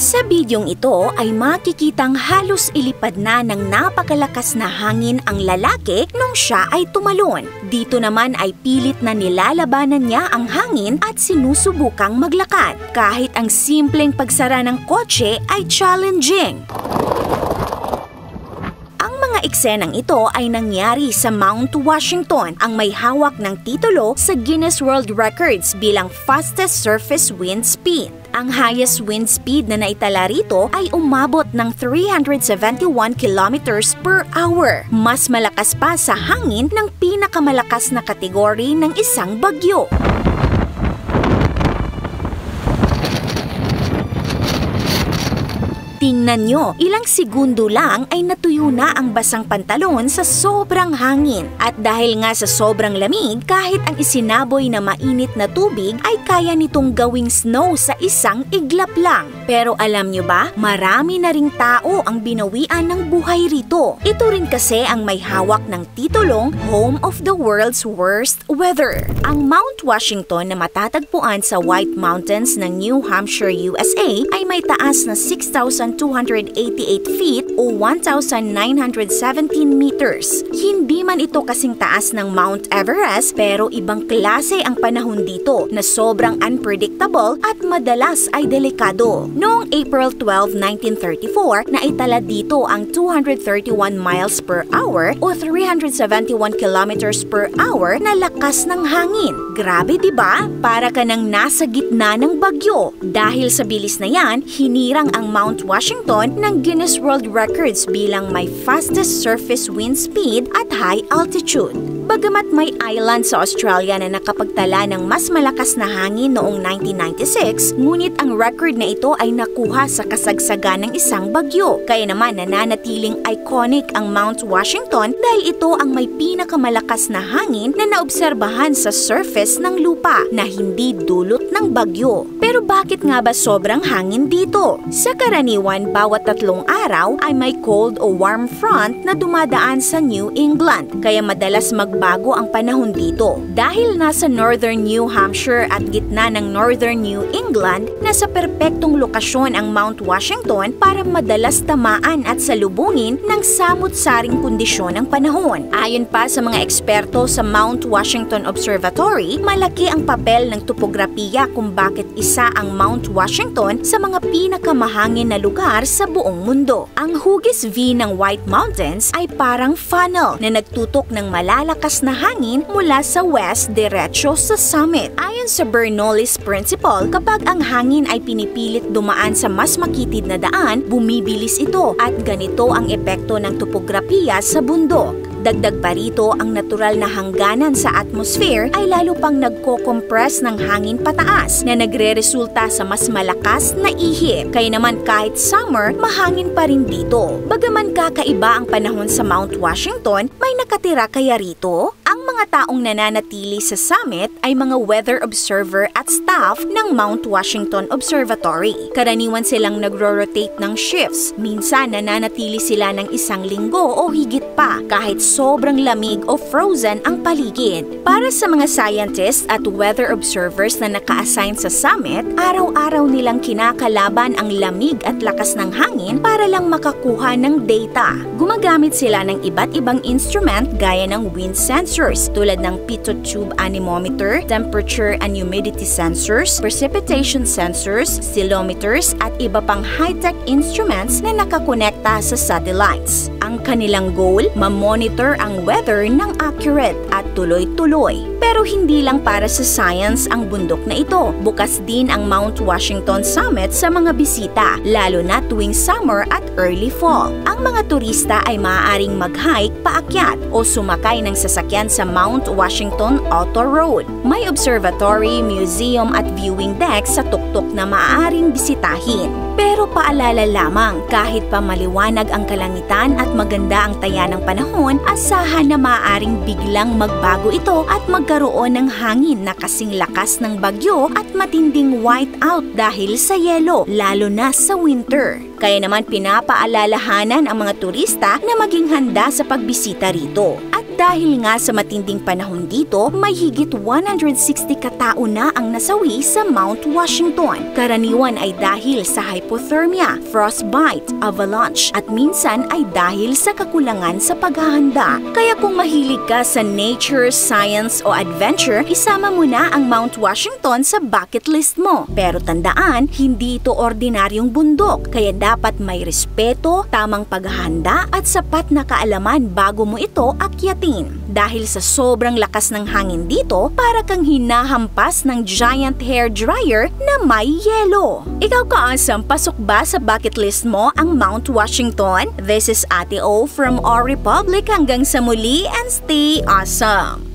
Sa bidyong ito ay makikitang halos ilipad na ng napakalakas na hangin ang lalaki nung siya ay tumalon. Dito naman ay pilit na nilalabanan niya ang hangin at sinusubukang maglakad. Kahit ang simpleng pagsara ng kotse ay challenging. Eksenang ito ay nangyari sa Mount Washington, ang may hawak ng titulo sa Guinness World Records bilang fastest surface wind speed. Ang highest wind speed na naitala rito ay umabot ng 371 kilometers per hour. Mas malakas pa sa hangin ng pinakamalakas na kategori ng isang bagyo. Tingnan nyo, ilang segundo lang ay natuyo na ang basang pantalon sa sobrang hangin. At dahil nga sa sobrang lamig, kahit ang isinaboy na mainit na tubig ay kaya nitong gawing snow sa isang iglap lang. Pero alam nyo ba, marami na ring tao ang binawian ng buhay rito. Ito rin kasi ang may hawak ng titulong Home of the World's Worst Weather. Ang Mount Washington na matatagpuan sa White Mountains ng New Hampshire, USA ay may taas na 6,288 feet o 1,917 meters. Hindi man ito kasing taas ng Mount Everest pero ibang klase ang panahon dito na sobrang unpredictable at madalas ay delikado. Noong April 12, 1934, naitala dito ang 231 miles per hour o 371 kilometers per hour na lakas ng hangin. Grabe diba? Para ka nang nasa gitna ng bagyo. Dahil sa bilis na yan, hinirang ang Mount Washington ng Guinness World Records bilang may fastest surface wind speed at high altitude. Bagamat may island sa Australia na nakapagtala ng mas malakas na hangin noong 1996, ngunit ang record na ito ay nakuha sa kasagsagan ng isang bagyo. Kaya naman nananatiling iconic ang Mount Washington dahil ito ang may pinakamalakas na hangin na naobserbahan sa surface ng lupa na hindi dulot ng bagyo. Pero bakit nga ba sobrang hangin dito? Sa karaniwan, bawat 3 araw ay may cold o warm front na dumadaan sa New England, kaya madalas magbago ang panahon dito. Dahil nasa northern New Hampshire at gitna ng northern New England, nasa perpektong lokasyon ang Mount Washington para madalas tamaan at salubungin ng samut-saring kondisyon ng panahon. Ayon pa sa mga eksperto sa Mount Washington Observatory, malaki ang papel ng topografiya kung bakit isa ang Mount Washington sa mga pinakamahangin na lugar sa buong mundo. Ang hugis V ng White Mountains ay parang funnel na nagtutok ng malalakas na hangin mula sa west diretso sa summit. Ayon sa Bernoulli's principle, kapag ang hangin ay pinipilit dumaan sa mas makitid na daan, bumibilis ito at ganito ang epekto ng topografiya sa bundok. Dagdag pa rito, ang natural na hangganan sa atmosphere ay lalo pang nagko-compress ng hangin pataas na nagre-resulta sa mas malakas na ihip. Kaya naman kahit summer, mahangin pa rin dito. Bagaman kakaiba ang panahon sa Mount Washington, may nakatira kaya rito? Ang mga taong nananatili sa summit ay mga weather observer at staff ng Mount Washington Observatory. Karaniwan silang nagro-rotate ng shifts. Minsan nananatili sila ng 1 linggo o higit pa kahit sobrang lamig o frozen ang paligid. Para sa mga scientists at weather observers na naka-assign sa summit, araw-araw nilang kinakalaban ang lamig at lakas ng hangin para lang makakuha ng data. Gumagamit sila ng iba't ibang instrument gaya ng wind sensors tulad ng pitot tube anemometer, temperature and humidity sensors, precipitation sensors, ceilometers at iba pang high-tech instruments na nakakonekta sa satellites. Ang kanilang goal, ma-monitor ang weather ng accurate at tuloy-tuloy. Pero hindi lang para sa science ang bundok na ito. Bukas din ang Mount Washington Summit sa mga bisita, lalo na tuwing summer at early fall. Ang mga turista ay maaaring mag-hike paakyat o sumakay ng sasakyan sa Mount Washington Auto Road. May observatory, museum at viewing deck sa tuktok na maaaring bisitahin. Pero paalala lamang, kahit pa maliwanag ang kalangitan at maganda ang taya ng panahon, asahan na maaaring biglang magbago ito at magkaroon ng hangin na kasing lakas ng bagyo at matinding whiteout dahil sa yelo, lalo na sa winter. Kaya naman pinapaalalahanan ang mga turista na maging handa sa pagbisita rito. At dahil nga sa matinding panahon dito, may higit 160 katao na ang nasawi sa Mount Washington. Karaniwan ay dahil sa hypothermia, frostbite, avalanche at minsan ay dahil sa kakulangan sa paghahanda. Kaya kung mahilig ka sa nature, science o adventure, isama mo na ang Mount Washington sa bucket list mo. Pero tandaan, hindi ito ordinaryong bundok, kaya dapat may respeto, tamang paghahanda at sapat na kaalaman bago mo ito akyatin. Dahil sa sobrang lakas ng hangin dito, para kang hinahampas ng giant hair dryer na may yelo. Ikaw kaasam, pasok ba sa bucket list mo ang Mount Washington? This is Ate O from Our Republic. Hanggang sa muli and stay awesome!